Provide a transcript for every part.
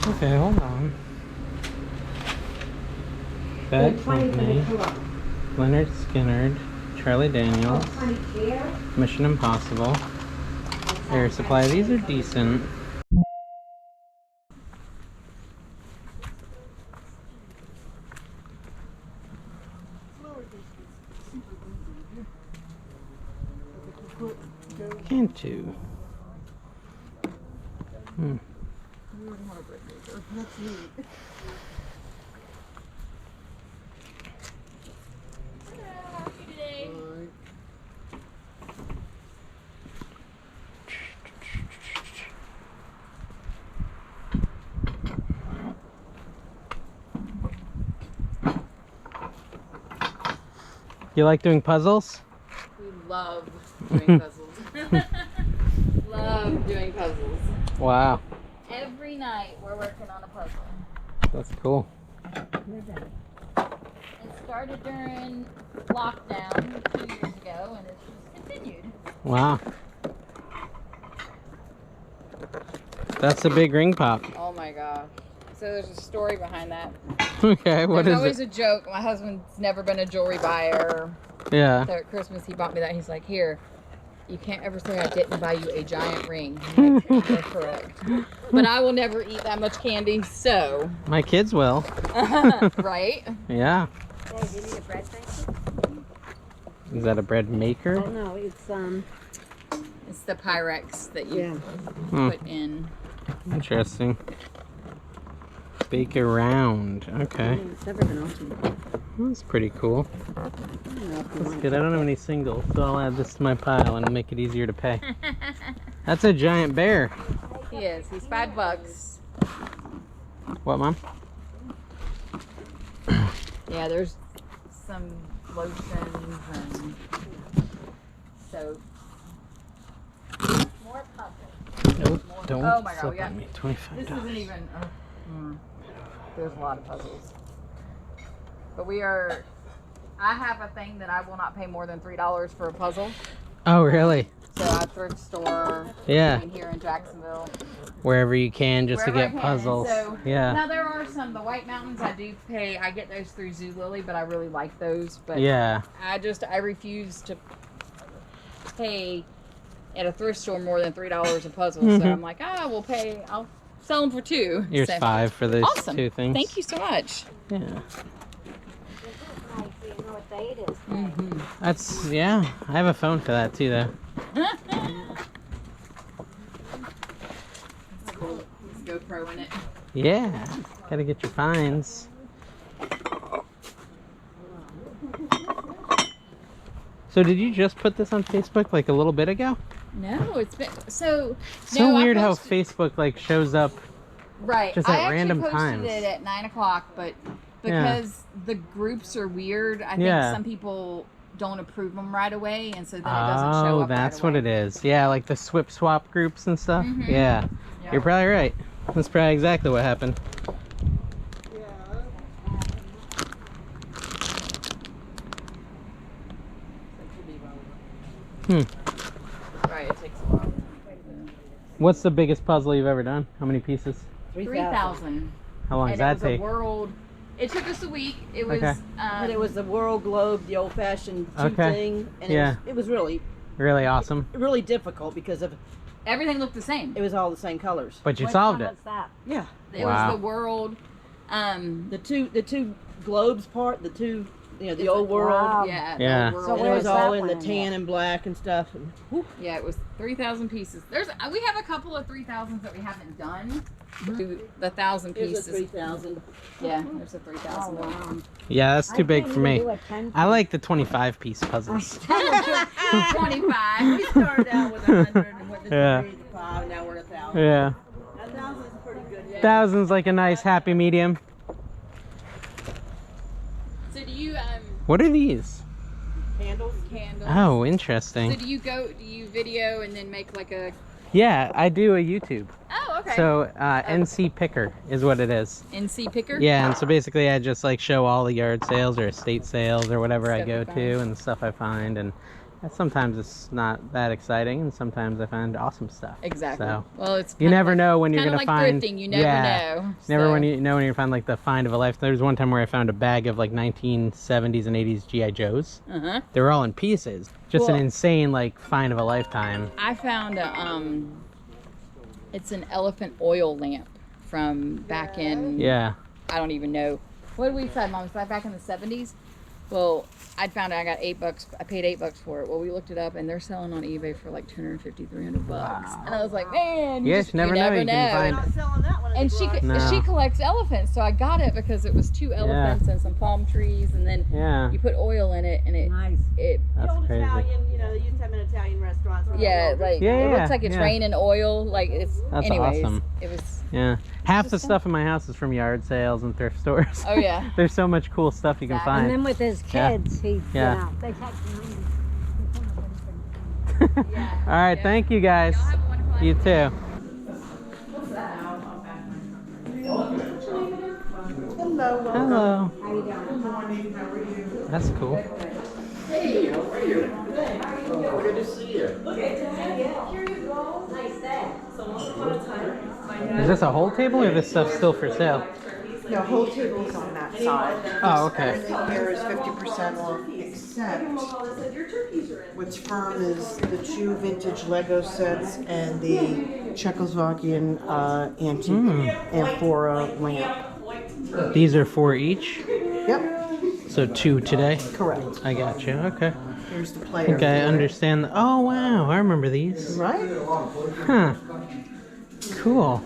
Okay, hold on. Bad Company, Leonard Skinner, Charlie Daniels, Mission Impossible, Air Supply. These are decent. Cantu. That's neat. You like doing puzzles? We love doing puzzles. Love doing puzzles. Wow. Every night we're working on a puzzle. That's cool. It started during lockdown 2 years ago and it's just continued. Wow. That's a big ring pop. Oh my gosh. So there's a story behind that. Okay, what There's is always it? a joke. My husband's never been a jewelry buyer. Yeah. So at Christmas he bought me that. He's like, here, you can't ever say I didn't buy you a giant ring. I'm like, you're correct. But I will never eat that much candy, so. My kids will. Right? Yeah. Hey, do you need a bread maker? Is that a bread maker? Oh no, It's the Pyrex that you Hmm. put in. Interesting. Bake around. Okay. it's never been opened. That's pretty cool. I don't know if you That's want good. I don't have any singles, so I'll add this to my pile and make it easier to pay. That's a giant bear. He is. He's $5. What, Mom? Yeah, there's some lotions and soap. More puzzles. Nope. Don't Oh my God, flip we got- on me. This $25. isn't even. There's a lot of puzzles. But we are. I have a thing that I will not pay more than $3 for a puzzle. Oh, really? So I thrift store. Yeah. Here in Jacksonville. Wherever you can, just Wherever I to get can. puzzles. So, Yeah. Now there are some. The White Mountains I do pay. I get those through Zulily, but I really like those. But Yeah. I refuse to pay at a thrift store more than $3 a puzzle. So I'm like, we'll pay. I'll sell them for $2. Here's So, $5 for those awesome. two things. Thank you so much. Yeah. nice, so you know what day it is. That's, yeah. I have a phone for that too, though. That's cool. There's a GoPro in it. Yeah. Gotta get your fines. So did you just put this on Facebook like a little bit ago? No, it's been so. So no, weird I how posted- Facebook like shows up. Right. just I at random actually posted times. it at 9 o'clock, but because the groups are weird, I think Yeah. some people don't approve them right away, and so then it doesn't show Oh, up. that's right what away. it is. Yeah, like the swip swap groups and stuff. Mhm. Yeah. Yeah. You're probably right. That's probably exactly what happened. Hmm. Right. It takes a while. What's the biggest puzzle you've ever done? How many pieces? 3,000. How long And does that it was take? a world. It took us a week. It was. Okay. But it was the world globe, the old-fashioned tube Okay. thing, and Yeah. it was really, Really awesome. really difficult because of Everything looked the same. it was all the same colors. But you Which solved one it. was that? Yeah, It Wow. was the world. the two globes part, the two, the It's old a- world. Wow. Yeah. Yeah. The world. So And it where was was all that in the one tan at? and black and stuff. And, whew, Yeah, it was 3,000 pieces. We have a couple of 3,000s that we haven't done. Do the 1,000 here's pieces. a 3,000. Yeah, there's a Oh 3,000. wow. Yeah, that's I too big can't for even me. do a 10 I like the 25-piece puzzles. 25. We started out with 100 and went to Yeah. 3 to 5, now we're at 1,000. Yeah. 1,000 is pretty good. Yeah. Thousands like a nice happy medium. So do you What are these? Candles. candles? Oh, So interesting. do you video and then make like a? Yeah, I do a YouTube. Oh, okay. So NC Picker is what it is. NC picker. Yeah, and so basically I just like show all the yard sales or estate sales or whatever I Stuff go you to find. and the stuff I find, and sometimes it's not that exciting, and sometimes I find awesome stuff. Exactly. So Well, it's you never know when you're kinda gonna like find. thrifting. You never know. Never so. when you know when you're gonna find like the find of a life. There was one time where I found a bag of like 1970s and 80s GI Joes. They were all in pieces. Just an insane like find of a lifetime. I found a it's an elephant oil lamp from back in. Yeah. I don't even know. What did we say, Mom? Was that back in the 70s? Well, I found out I got $8. I paid $8 for it. Well, we looked it up, and they're selling on eBay for like 250, 300 bucks. Wow. And I was like, man, Yes, you never know. You can find. Not selling that one. And she collects elephants, so I got it because it was 2 elephants and some palm trees, and then you put oil in it, and it Nice. That's old crazy. Italian, you know, they used to have in Italian restaurants. like it looks like it's raining oil. Like it's. That's anyways, awesome. It was. Yeah. Half the stuff in my house is from yard sales and thrift stores. Oh yeah. There's so much cool stuff you can And find. then with his kids, he, Yeah. you know, they take money. All right, thank you guys. Y'all have a wonderful You too. Hello. How you doing? That's cool. Good to see you. Nice day. Is this a whole table or this stuff still for sale? The whole table's on that side. Oh, okay. Everything here is 50% off, except what's firm is the 2 vintage Lego sets and the Czechoslovakian antique amphora lamp. These are 4 each? Yep, So 2 today? correct. I got you. Okay. Here's the I player. think I understand. Oh, wow. I remember these. Right? Huh. Cool.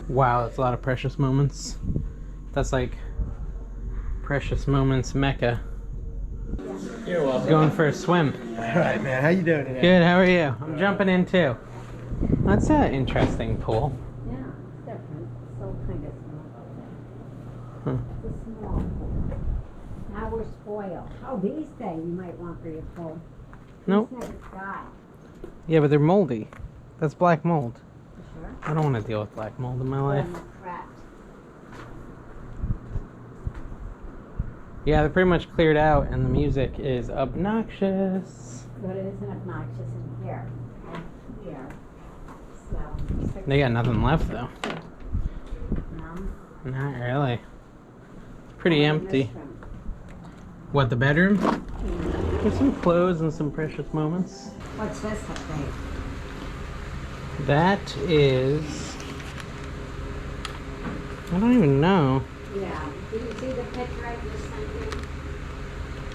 Wow, that's a lot of precious moments. That's like precious moments Mecca. You're welcome. Going for a swim. All right, man. How you doing today? Good, how are you? I'm jumping in too. That's an interesting pool. Yeah, it's different. So kind of small. Huh. It's a small pool. Now we're spoiled. Oh, these days you might want for your pool. Nope. These never die. Yeah, but they're moldy. That's black mold. You sure? I don't want to deal with black mold in my life. They're crap. Yeah, they're pretty much cleared out and the music is obnoxious. But it isn't obnoxious in here. And here. So, They got nothing left though. no. Not really. Pretty In this empty. room. What, the bedroom? There's some clothes and some precious moments. What's this up there? That is... I don't even know. Yeah. Did you see the picture I just sent you?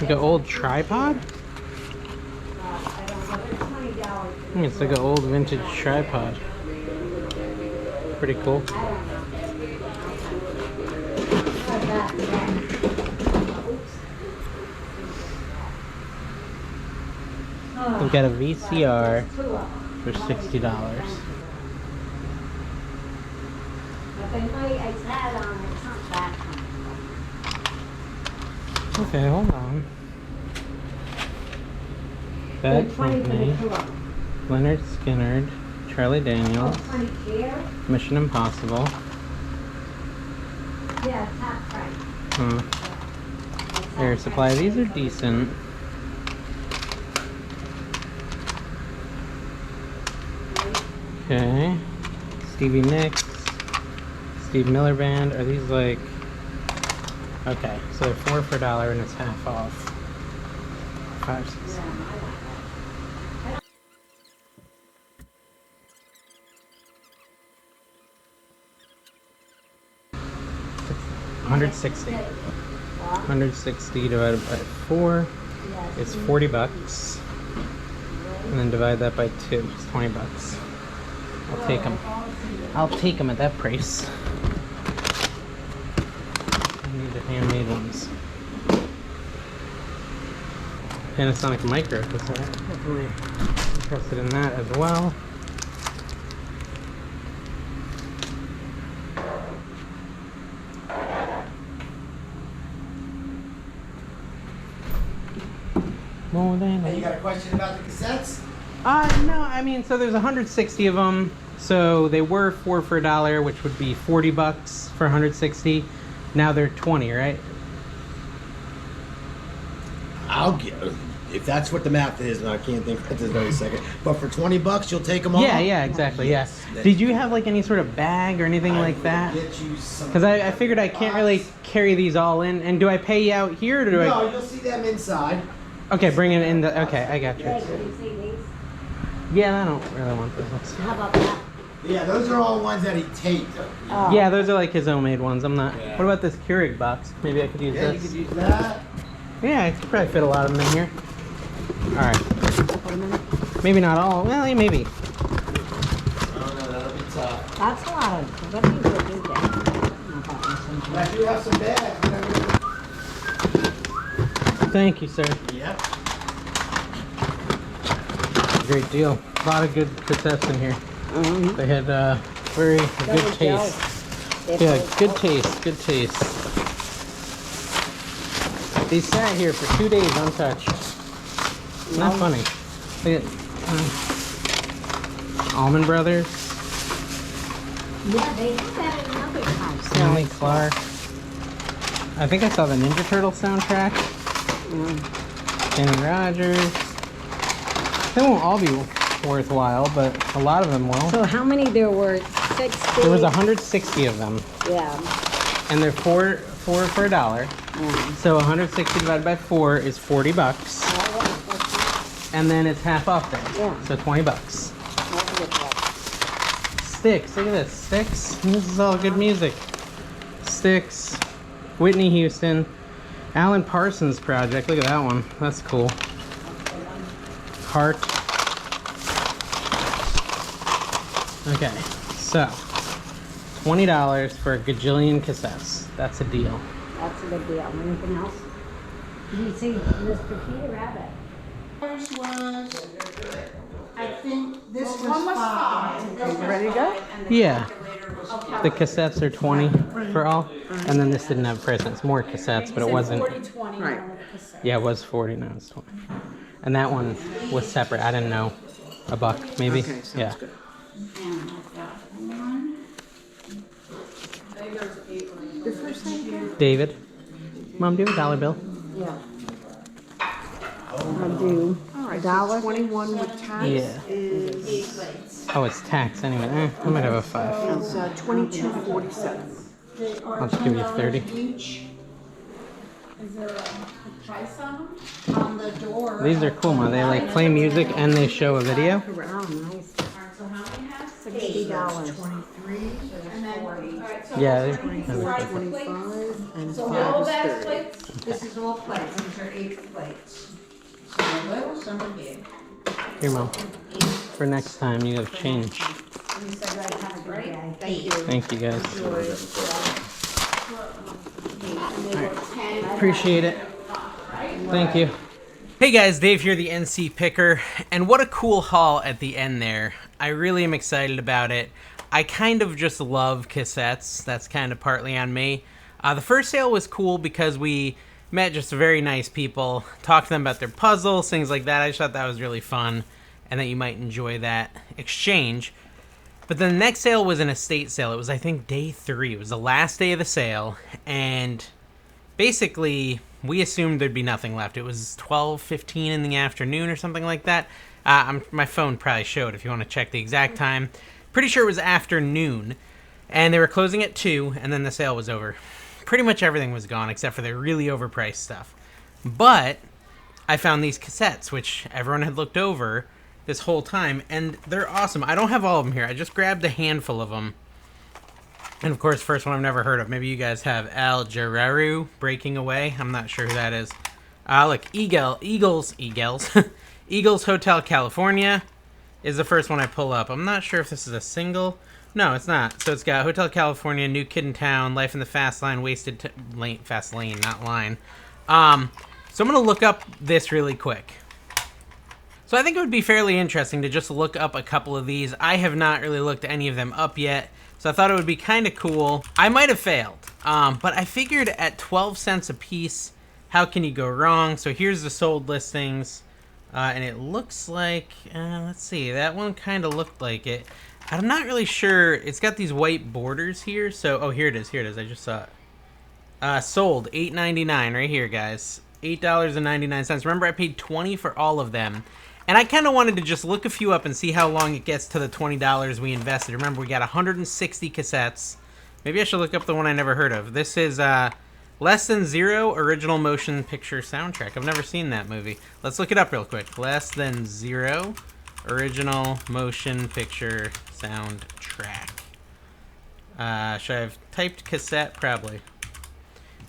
Like an old tripod? I don't know. It's $20. I think it's like an old vintage tripod. Pretty cool. I don't know. Oh, that, yeah. Oops. We've got a VCR Two of them. for $60. But they might, it's had on, it's not that one. Okay, hold on. They're Bad 20 for the Company, two of them. Leonard Skinner, Charlie Oh, Daniels, 20 chairs? Mission Impossible. Yeah, top price. Huh. Air Supply. These are decent. Okay. Stevie Nicks. Steve Miller Band. Are these like... Okay, so they're 4 for $1 and it's half off. 5, 6. 160. 160 divided by 4 is 40 bucks. And then divide that by 2, it's 20 bucks. I'll take them. I'll take them at that price. I need the handmade ones. Panasonic Micro, because I'm definitely interested in that as well. More than Hey, you got a question about the cassettes? No, I mean, so there's 160 of them. So they were 4 for $1, which would be 40 bucks for 160. Now they're 20, right? I'll get, if that's what the math is, and I can't think at this very second. But for 20 bucks, you'll take them all? Yeah, exactly, yeah. Did you have like any sort of bag or anything like that? Get you some. Because I figured I can't really carry these all in. And do I pay you out here or do I? No, you'll see them inside. Okay, bring it in the. Okay, I got you. Hey, can you see these? Yeah, I don't really want those. How about that? Yeah, those are all ones that he taped. Oh. Yeah, those are like his homemade ones. I'm not. Yeah. What about this Keurig box? Maybe I could use Yeah, you this. could use that. Yeah, I could probably fit a lot of them in here. All right. Maybe not all. Well, yeah, maybe. Oh, no, that'll be tough. That's a lot of, what do you do that? But I do have some bags. Thank you, sir. Yep. Great deal. A lot of good cassettes in here. They had very good taste. Yeah, good taste. Good taste. These sat here for 2 days untouched. Not funny. Look at Allman Brothers, Yeah, they have that in another house. Stanley Clark. I think I saw the Ninja Turtle soundtrack. Kenny Rogers. They won't all be worthwhile, but a lot of them will. So how many there were? 60? There was 160 of them, Yeah. and they're four for $1. So 160 divided by 4 is 40 bucks, and then it's half off there. Yeah. So 20 bucks. Sticks, look at this, Sticks. This is all good music. Sticks, Whitney Houston, Alan Parsons Project. Look at that one. That's cool. Heart. Okay, so $20 for a gajillion cassettes. That's a deal. That's a good deal. Anything else? Did you see Mr. Peter Rabbit? First was, I think this was 5. You ready to go? Yeah. The cassettes are 20 for all, and then this didn't have price. It's more cassettes, but it wasn't. Right. Yeah, it was 40. Now it's 20. And that one was separate. I didn't know. $1, maybe. Okay, sounds Yeah. good. Your first name again? David. Mom, do you have a dollar bill? Yeah. I do. All right, $1. so 21 with tax Yeah. is Oh, it's tax anyway. I might have a 5. 22.47. I'll just give you 30. Each. Is there a price on them? On the door. These are cool, Mom. They like play music and they show a video. Oh, nice. So how many have? $60. 23, and then 40. Yeah. 25, and So 5 all is that 30. plates? This is all plates, these are 8 plates. Some are little, some are big. Here, Mom. For next time, you have change. Right? Thank you. Thank you, guys. Appreciate it. Thank you. Hey guys, Dave here, the NC Picker, and what a cool haul at the end there. I really am excited about it. I kind of just love cassettes. That's kind of partly on me. The first sale was cool because we met just very nice people, talked to them about their puzzles, things like that. I just thought that was really fun and that you might enjoy that exchange. But then the next sale was an estate sale. It was, I think, day 3. It was the last day of the sale, and basically we assumed there'd be nothing left. It was 12:15 in the afternoon or something like that. My phone probably showed if you want to check the exact time. Pretty sure it was afternoon, and they were closing at 2, and then the sale was over. Pretty much everything was gone except for the really overpriced stuff. But I found these cassettes, which everyone had looked over this whole time, and they're awesome. I don't have all of them here. I just grabbed a handful of them. And of course, first one I've never heard of. Maybe you guys have Al Jarreau, Breaking Away. I'm not sure who that is. Look, Eagles Hotel California is the first one I pull up. I'm not sure if this is a single. No, it's not. So it's got Hotel California, New Kid in Town, Life in the Fast Lane, Fast Lane, not line. So I'm going to look up this really quick. So I think it would be fairly interesting to just look up a couple of these. I have not really looked any of them up yet, so I thought it would be kind of cool. I might have failed, but I figured at 12 cents a piece, how can you go wrong? So here's the sold listings. And it looks like, let's see, that one kind of looked like it. I'm not really sure. It's got these white borders here. So, oh, here it is. Here it is. I just saw it. Sold $8.99 right here, guys. $8.99. Remember, I paid $20 for all of them. And I kind of wanted to just look a few up and see how long it gets to the $20 we invested. Remember, we got 160 cassettes. Maybe I should look up the one I never heard of. This is Less Than Zero Original Motion Picture Soundtrack. I've never seen that movie. Let's look it up real quick. Less Than Zero Original Motion Picture Soundtrack. Should I have typed cassette? Probably.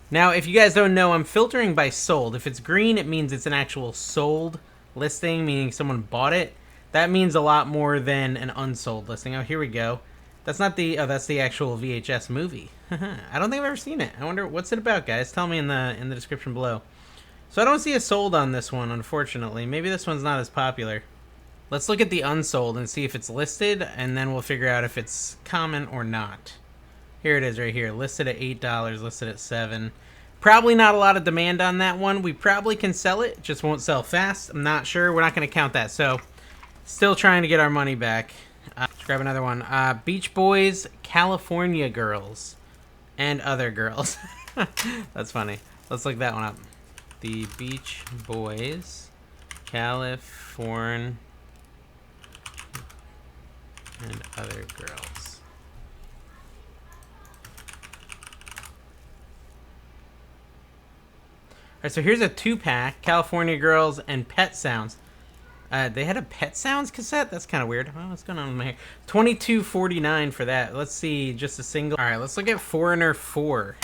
Now, if you guys don't know, I'm filtering by sold. If it's green, it means it's an actual sold listing, meaning someone bought it. That means a lot more than an unsold listing. Oh, here we go. That's not the, oh, that's the actual VHS movie. I don't think I've ever seen it. I wonder, what's it about, guys? Tell me in the description below. So I don't see a sold on this one, unfortunately. Maybe this one's not as popular. Let's look at the unsold and see if it's listed, and then we'll figure out if it's common or not. Here it is right here, listed at $8, listed at $7. Probably not a lot of demand on that one. We probably can sell it, just won't sell fast. I'm not sure. We're not going to count that. So, still trying to get our money back. Let's grab another one. Beach Boys, California Girls, and Other Girls. That's funny. Let's look that one up. The Beach Boys, California, and Other Girls. Alright, so here's a 2-pack, California Girls and Pet Sounds. They had a Pet Sounds cassette? That's kind of weird. Oh, what's going on with my hair? $22.49 for that. Let's see, just a single. Alright, let's look at Foreigner 4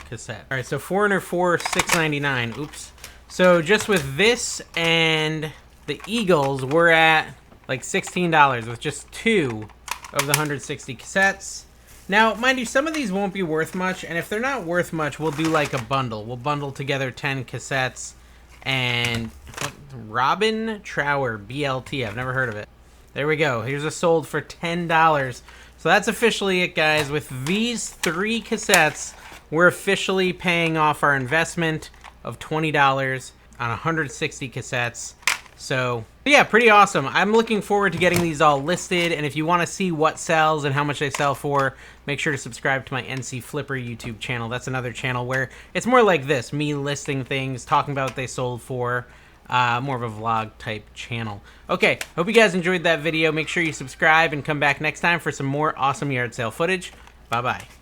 cassette. Alright, so Foreigner 4, $6.99. Oops. So just with this and the Eagles, we're at like $16 with just 2 of the 160 cassettes. Now, mind you, some of these won't be worth much, and if they're not worth much, we'll do like a bundle. We'll bundle together 10 cassettes, and Robin Trower, BLT, I've never heard of it. There we go. Here's a sold for $10. So that's officially it, guys. With these 3 cassettes, we're officially paying off our investment of $20 on 160 cassettes. So, yeah, pretty awesome. I'm looking forward to getting these all listed, and if you want to see what sells and how much they sell for, make sure to subscribe to my NC Flipper YouTube channel. That's another channel where it's more like this, me listing things, talking about what they sold for, more of a vlog type channel. Okay, hope you guys enjoyed that video. Make sure you subscribe and come back next time for some more awesome yard sale footage. Bye-bye.